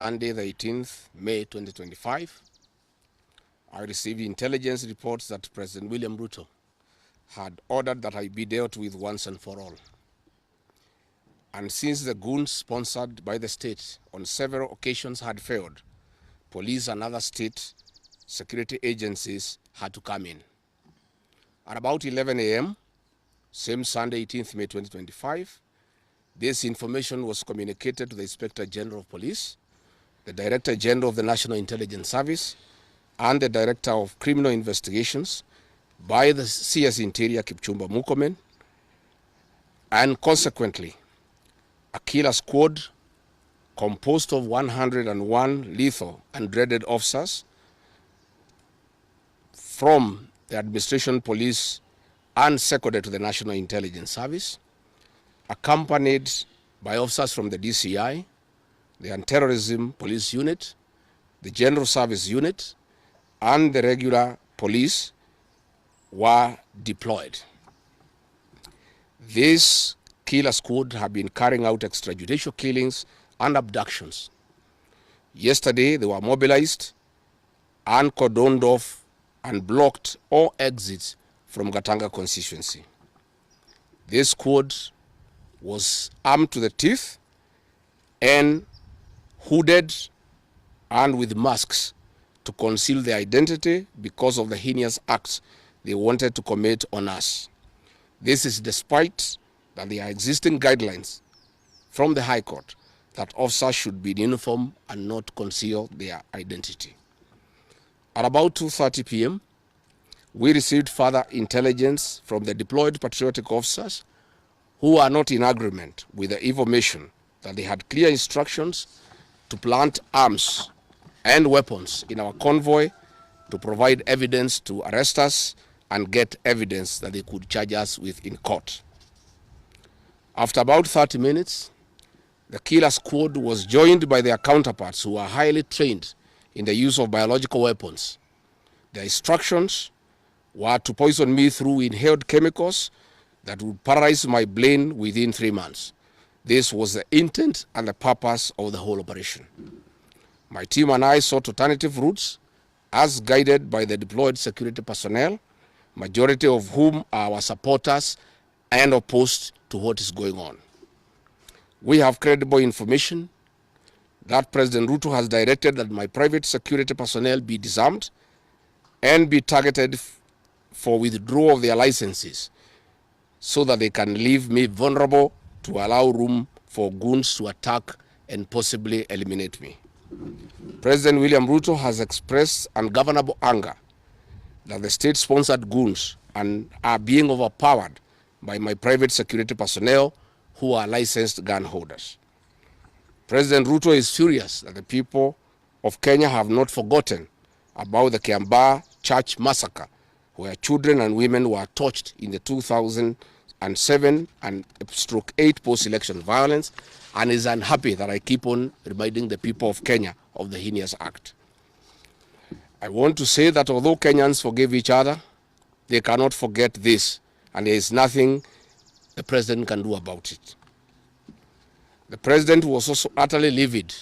Sunday, the 18th May 2025, I received intelligence reports that President William Ruto had ordered that I be dealt with once and for all. And since the goons sponsored by the state on several occasions had failed, police and other state security agencies had to come in. At about 11 a.m., same Sunday, 18th May 2025, this information was communicated to the Inspector General of Police, the Director General of the National Intelligence Service, and the Director of Criminal Investigations by the CS Interior Kipchumba Murkomen, and consequently, a killer squad composed of 101 lethal and dreaded officers from the administration police and seconded to the National Intelligence Service, accompanied by officers from the DCI, the Anti-Terrorism Police Unit, the General Service Unit, and the regular police were deployed. This killer squad have been carrying out extrajudicial killings and abductions. Yesterday, they were mobilized and cordoned off and blocked all exits from Gatanga constituency. This squad was armed to the teeth and hooded and with masks to conceal their identity because of the heinous acts they wanted to commit on us. This is despite that there are existing guidelines from the High Court that officers should be in uniform and not conceal their identity. At about 2:30 p.m., we received further intelligence from the deployed patriotic officers who are not in agreement with the information that they had clear instructions to plant arms and weapons in our convoy to provide evidence to arrest us and get evidence that they could charge us with in court. After about 30 minutes, the killer squad was joined by their counterparts who are highly trained in the use of biological weapons. Their instructions were to poison me through inhaled chemicals that would paralyze my brain within 3 months. This was the intent and the purpose of the whole operation. My team and I sought alternative routes as guided by the deployed security personnel, majority of whom are our supporters and opposed to what is going on. We have credible information that President Ruto has directed that my private security personnel be disarmed and be targeted for withdrawal of their licenses so that they can leave me vulnerable to allow room for goons to attack and possibly eliminate me. President William Ruto has expressed ungovernable anger that the state-sponsored goons are being overpowered by my private security personnel who are licensed gun holders. President Ruto is furious that the people of Kenya have not forgotten about the Kiambaa church massacre, where children and women were tortured in the 2007 and /8 post-election violence, and is unhappy that I keep on reminding the people of Kenya of the heinous act. I want to say that although Kenyans forgive each other, they cannot forget this, and there is nothing the president can do about it. The president was also utterly livid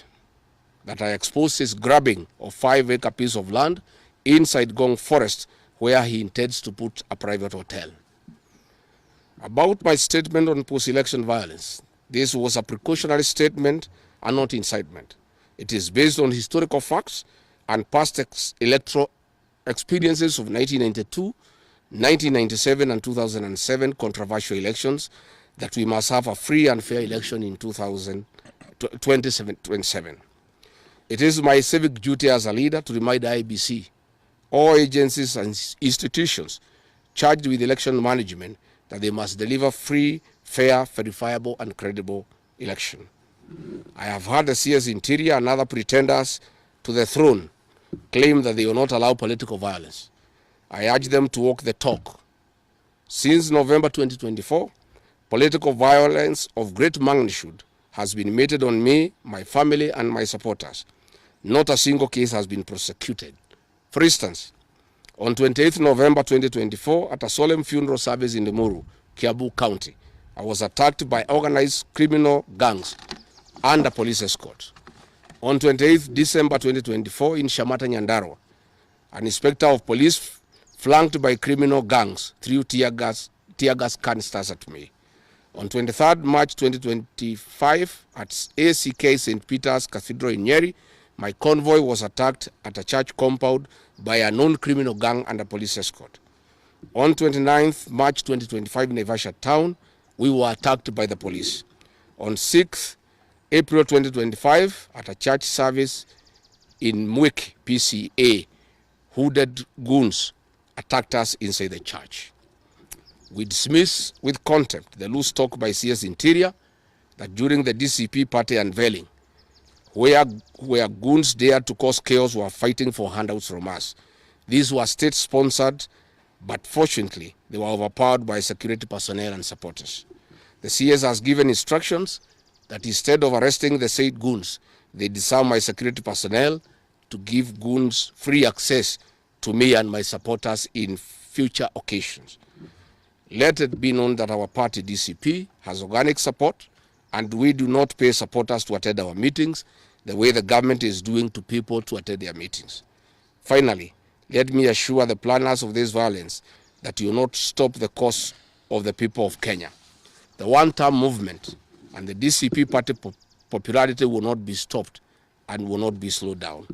that I exposed his grabbing of 5-acre piece of land inside Gong Forest, where he intends to put a private hotel. About my statement on post-election violence, this was a precautionary statement and not incitement. It is based on historical facts and past electoral experiences of 1992, 1997 and 2007 controversial elections that we must have a free and fair election in 2027. It is my civic duty as a leader to remind IEBC, all agencies and institutions charged with election management, that they must deliver free, fair, verifiable and credible election. I have heard the CS Interior and other pretenders to the throne claim that they will not allow political violence. I urge them to walk the talk. Since November 2024, political violence of great magnitude has been meted on me, my family, and my supporters. Not a single case has been prosecuted. For instance, on 28th November 2024, at a solemn funeral service in Limuru, Kiambu County, I was attacked by organized criminal gangs under police escort. On 28th December 2024 in Shamata, Nyandarua, an inspector of police flanked by criminal gangs threw tear gas canisters at me. On 23rd March 2025 at ACK St. Peter's Cathedral in Nyeri, my convoy was attacked at a church compound by a known criminal gang under police escort. On 29th March 2025 in Naivasha town, we were attacked by the police. On 6th April 2025 at a church service in Mwik, PCA, hooded goons attacked us inside the church. We dismiss with contempt the loose talk by CS Interior that during the DCP party unveiling, where goons dared to cause chaos were fighting for handouts from us. These were state-sponsored, but fortunately, they were overpowered by security personnel and supporters. The CS has given instructions that instead of arresting the said goons, they disarm my security personnel to give goons free access to me and my supporters in future occasions. Let it be known that our party DCP has organic support and we do not pay supporters to attend our meetings the way the government is doing to people to attend their meetings. Finally, let me assure the planners of this violence that you will not stop the cause of the people of Kenya. The one-term movement and the DCP party popularity will not be stopped and will not be slowed down.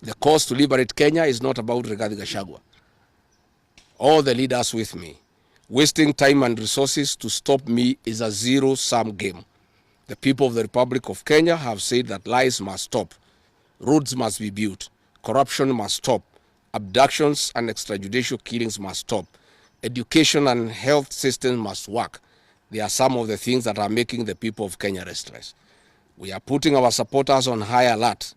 The cause to liberate Kenya is not about Rigathi Gachagua. All the leaders with me. Wasting time and resources to stop me is a zero-sum game. The people of the Republic of Kenya have said that lies must stop, roads must be built, corruption must stop, abductions and extrajudicial killings must stop, education and health systems must work. They are some of the things that are making the people of Kenya restless. We are putting our supporters on high alert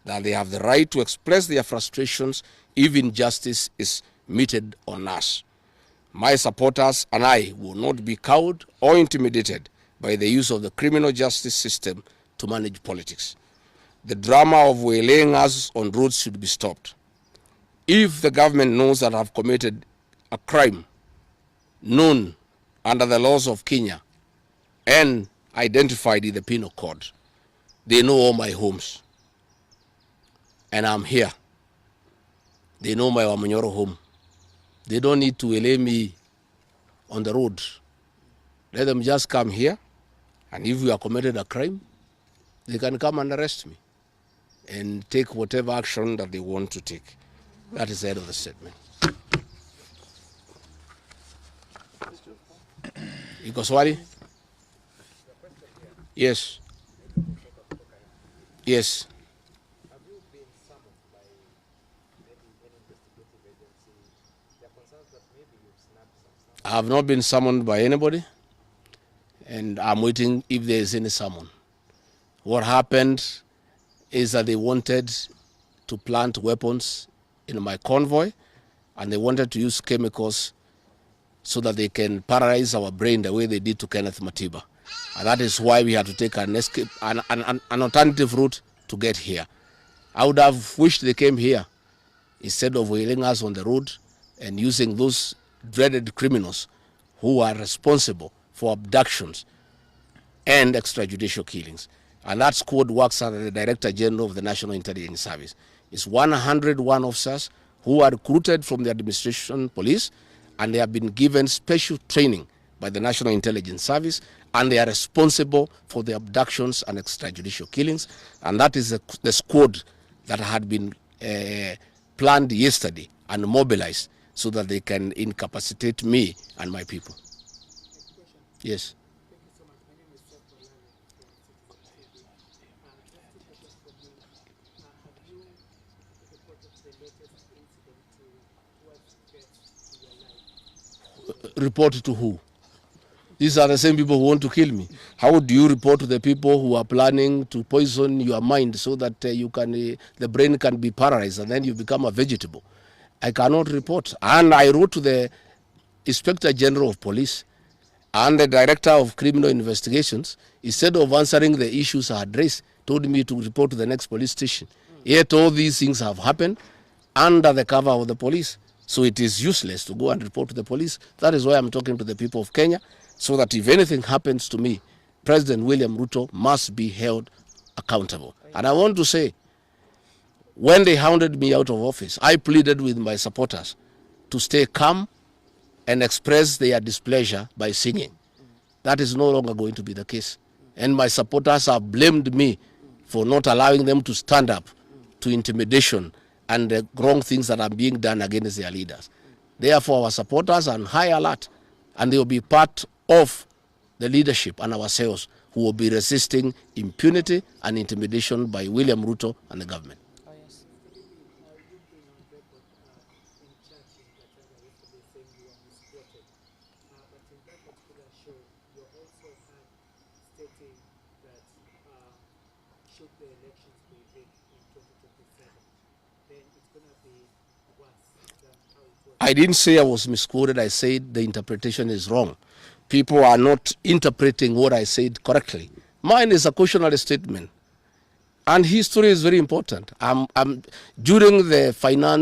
that they have the right to express their frustrations if injustice is meted on us. My supporters and I will not be cowed or intimidated by the use of the criminal justice system to manage politics. The drama of waylaying us on roads should be stopped. If the government knows that I've committed a crime known under the laws of Kenya and identified in the penal code, they know all my homes. And I'm here. They know my Wamanyoro home. They don't need to waylay me on the road. Let them just come here, and if we have committed a crime, they can come and arrest me and take whatever action that they want to take. That is the end of the statement. Iko swali? Yes. Yes. I have not been summoned by anybody, and I'm waiting if there is any summon. What happened is that they wanted to plant weapons in my convoy, and they wanted to use chemicals so that they can paralyze our brain the way they did to Kenneth Matiba. And that is why we had to take an escape, an alternative route to get here. I would have wished they came here instead of wailing us on the road and using those dreaded criminals who are responsible for abductions and extrajudicial killings. And that squad works under the Director General of the National Intelligence Service. It's 101 officers who are recruited from the administration police, and they have been given special training by the National Intelligence Service, and they are responsible for the abductions and extrajudicial killings. And that is the squad that had been planned yesterday and mobilized so that they can incapacitate me and my people. Yes. Report to who? These are the same people who want to kill me. How do you report to the people who are planning to poison your mind so that the brain can be paralyzed and then you become a vegetable? I cannot report. And I wrote to the Inspector General of Police and the Director of Criminal Investigations. Instead of answering the issues I had raised, told me to report to the next police station. Yet all these things have happened under the cover of the police. So it is useless to go and report to the police. That is why I'm talking to the people of Kenya, so that if anything happens to me, President William Ruto must be held accountable. And I want to say, when they hounded me out of office, I pleaded with my supporters to stay calm and express their displeasure by singing. That is no longer going to be the case. And my supporters have blamed me for not allowing them to stand up to intimidation and the wrong things that are being done against their leaders. Therefore, our supporters are on high alert, and they will be part of the leadership and ourselves who will be resisting impunity and intimidation by William Ruto and the government. Oh, yes. Should the elections be rigged in 2027, then it's going to be worse than how it was. I didn't say I was misquoted. I said the interpretation is wrong. People are not interpreting what I said correctly. Mine is a cautionary statement. And history is very important. During the finance